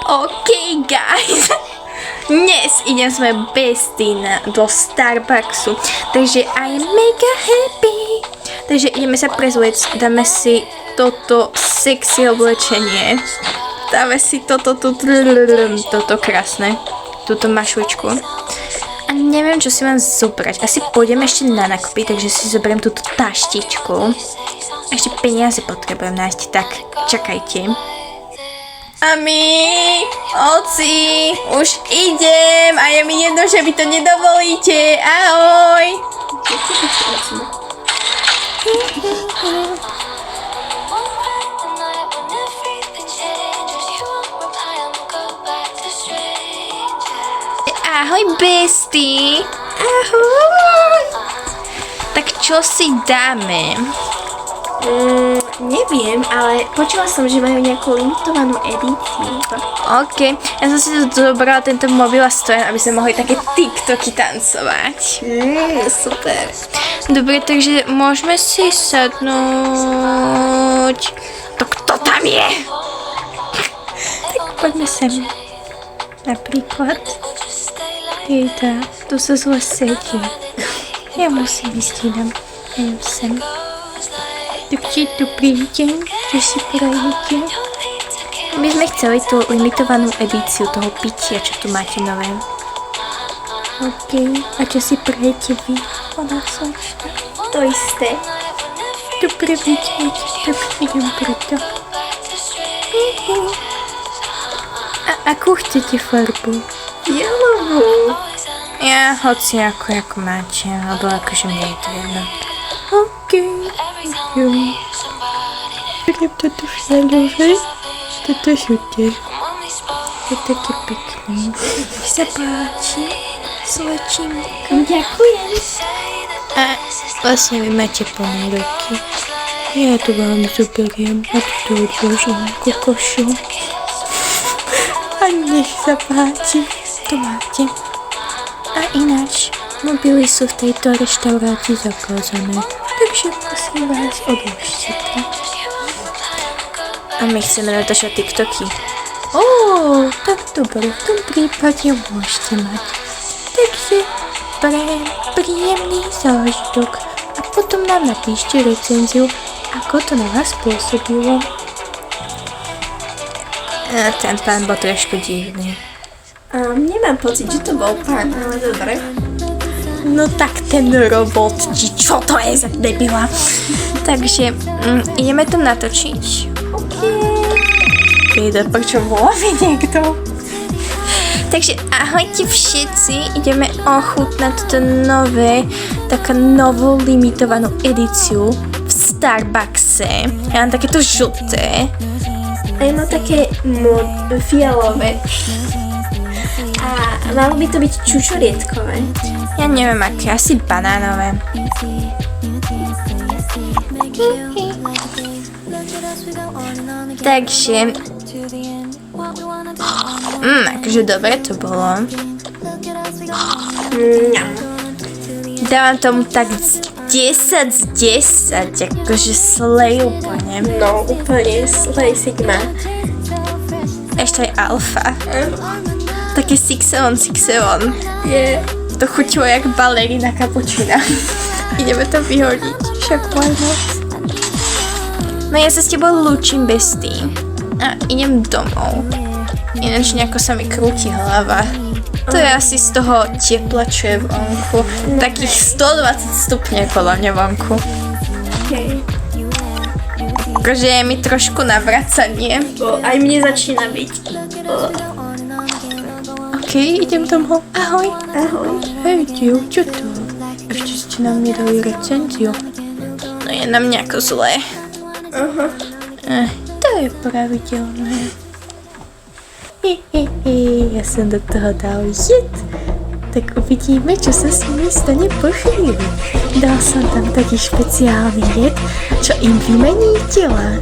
OK, guys. Dnes idem s mojou bestie do Starbucksu. Takže I am mega happy. Takže ideme sa prezliecť. Dáme si toto sexy oblečenie. Dáme si toto krásne. Túto mašličku. A neviem, čo si mám zobrať. Asi pôjdem ešte na nákupy, takže si zoberiem túto taštičku. Ešte peniaze potrebujem nájsť, tak čakajte. Ami, oci, už idem a je mi jedno, že vy to nedovolíte. Ahoj. Ahoj, bestie. Ahoj. Tak čo si dáme? Neviem, ale počula som, že majú nejakú limitovanú edíciu. OK, ja som si tu zobrala tento mobil a stojan, aby sme mohli také TikToky tancovať. Super. Dobre, takže môžeme si sadnúť. To kto tam je? Tak poďme sem. Napríklad. Jejda, tu sa zle sedí. Ja musím ísť inám. Ja idem sem. Takže dobrý deň, čo si prajete? My sme chceli tú limitovanú edíciu toho pitia, čo tu máte nové. OK, a čo si prajete vy? Ona slečna. To isté. Dobre vidieť, tak idem preto. A akú chcete farbu? Fialovú. Ja, hoci ako máte, alebo akože mne je to jedno. OK, idem. Beriem toto fialové, toto žuté. To je také pekné. Mi sa páči, slečinka. Ďakujem. A vlastne vy máte plné ruky. Ja to vám zoberiem a to odložím ako košu. A nech sa páči, to máte. A ináč, mobily sú v tejto reštaurácii zakázané, takže prosím vás, odložte to. A my chceme natáčať TikToky. Tak dobre, v tom prípade môžete mať. Takže príjemný zážitok a potom nám napíšte recenziu, ako to na vás pôsobilo. A ten pán bol trošku divný. Nemám pocit, že to bol pán, ale dobre. No tak ten robot, či čo to je za debila. Takže ideme to natočiť. OK. Prečo volá mi niekto? Takže ahojte všetci, ideme ochutnať toto nové, taká novú limitovanú edíciu v Starbuckse. Ja mám takéto žlté. A je také fialové. A malo by to byť čučorietkové. Ja neviem aké, asi banánové. Takže akože dobre to bolo. Dávam tomu tak 10 z 10, akože slej úplne. No, úplne slej sigma. Ešte aj alfa. Také 6-7. Je. To chutilo jak balerina kapučina. Ideme to vyhodiť, však pojďme. No ja sa s tebou lúčim, bestie. A idem domov. Ináč nejako sa mi krúti hlava. To je asi z toho tepla, čo je vonku. Takých 120 stupňov podľa mňa vonku. Okay. Akože je mi trošku navracanie. Aj mne začína byť. OK, idem domov. Ahoj. Ahoj. Hej, div, čo to? Ešte ste nám nedali recenziu. No je nám nejako zlé. Aha. To je pravidelné. Ja som do toho dal jed. Tak uvidíme, čo sa s nimi stane po chvíli. Dal som tam taký špeciálny jed, čo im vymení tela.